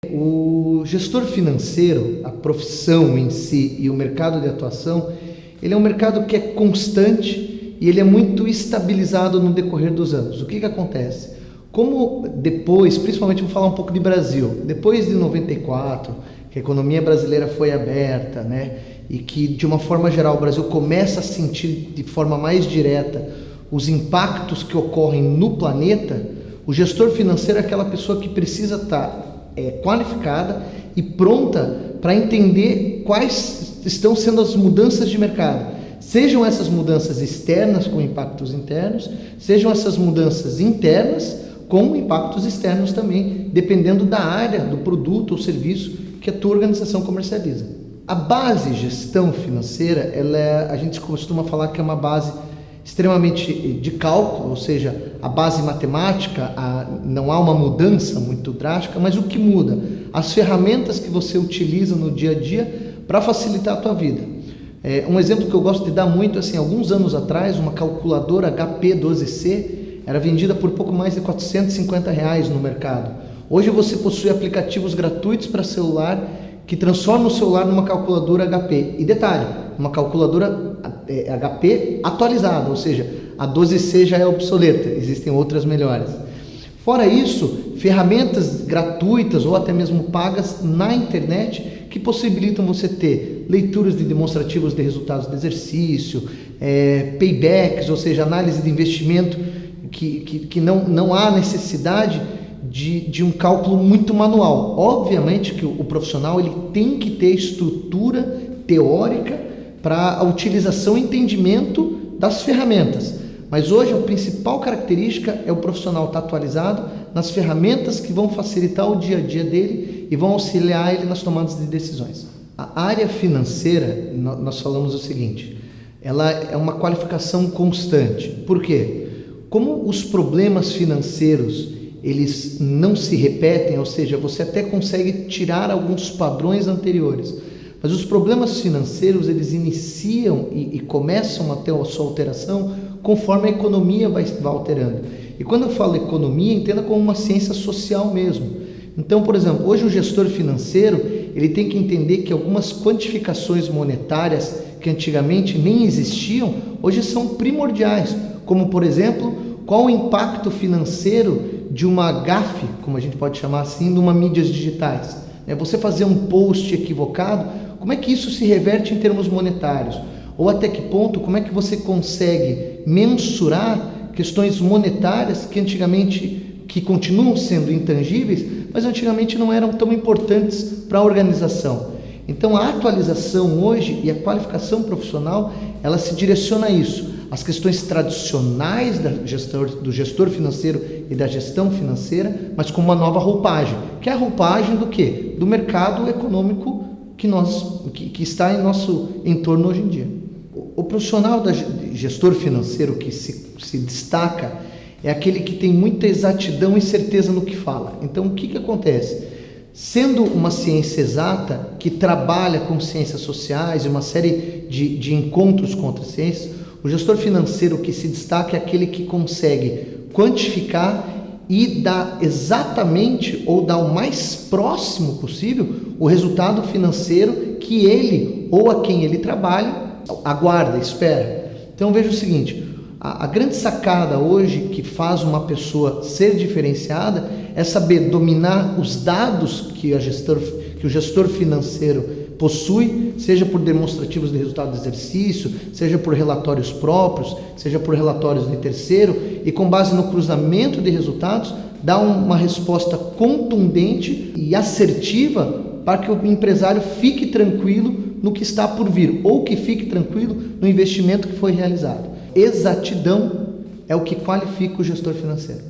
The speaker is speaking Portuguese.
O gestor financeiro, a profissão em si e o mercado de atuação, ele é um mercado que é constante e ele é muito estabilizado no decorrer dos anos. O que acontece? Como depois, principalmente vou falar um pouco de Brasil, depois de 94, que a economia brasileira foi aberta, né, e que de uma forma geral o Brasil começa a sentir de forma mais direta os impactos que ocorrem no planeta, o gestor financeiro é aquela pessoa que precisa estar qualificada e pronta para entender quais estão sendo as mudanças de mercado. Sejam essas mudanças externas com impactos internos, sejam essas mudanças internas com impactos externos também, dependendo da área, do produto ou serviço que a tua organização comercializa. A base gestão financeira, a gente costuma falar que é uma base extremamente de cálculo, ou seja, a base matemática, não há uma mudança muito drástica, mas o que muda? As ferramentas que você utiliza no dia a dia para facilitar a tua vida. Um exemplo que eu gosto de dar muito, assim, alguns anos atrás, uma calculadora HP12C era vendida por pouco mais de R$450 no mercado. Hoje você possui aplicativos gratuitos para celular que transformam o celular numa calculadora HP. E detalhe, uma calculadora HP atualizada, ou seja, a 12C já é obsoleta, existem outras melhores. Fora isso, ferramentas gratuitas ou até mesmo pagas na internet que possibilitam você ter leituras de demonstrativos de resultados de exercício, paybacks, ou seja, análise de investimento que não há necessidade de um cálculo muito manual. Obviamente que o profissional ele tem que ter estrutura teórica para a utilização e entendimento das ferramentas. Mas hoje a principal característica é o profissional estar atualizado nas ferramentas que vão facilitar o dia a dia dele e vão auxiliar ele nas tomadas de decisões. A área financeira, nós falamos o seguinte, ela é uma qualificação constante. Por quê? Como os problemas financeiros eles não se repetem, ou seja, você até consegue tirar alguns padrões anteriores, mas os problemas financeiros eles iniciam e começam a ter a sua alteração conforme a economia vai alterando. E quando eu falo economia, entenda como uma ciência social mesmo. Então, por exemplo, hoje o gestor financeiro ele tem que entender que algumas quantificações monetárias que antigamente nem existiam, hoje são primordiais, como por exemplo, qual o impacto financeiro de uma gafe, como a gente pode chamar assim, de uma mídias digitais. Você fazer um post equivocado, como é que isso se reverte em termos monetários? Ou até que ponto, como é que você consegue mensurar questões monetárias que antigamente, que continuam sendo intangíveis, mas antigamente não eram tão importantes para a organização. Então a atualização hoje e a qualificação profissional, ela se direciona a isso. As questões tradicionais do gestor financeiro e da gestão financeira, mas com uma nova roupagem. Que é a roupagem do quê? Do mercado econômico que está em nosso entorno hoje em dia. O profissional gestor financeiro que se destaca é aquele que tem muita exatidão e certeza no que fala. Então, o que acontece? Sendo uma ciência exata, que trabalha com ciências sociais e uma série de encontros com outras ciências, o gestor financeiro que se destaca é aquele que consegue quantificar e dar exatamente ou dar o mais próximo possível o resultado financeiro que ele ou a quem ele trabalha aguarda, espera. Então veja o seguinte, a grande sacada hoje que faz uma pessoa ser diferenciada é saber dominar os dados que o gestor financeiro possui, seja por demonstrativos de resultado de exercício, seja por relatórios próprios, seja por relatórios de terceiro, e com base no cruzamento de resultados, dar uma resposta contundente e assertiva para que o empresário fique tranquilo no que está por vir, ou que fique tranquilo no investimento que foi realizado. Exatidão é o que qualifica o gestor financeiro.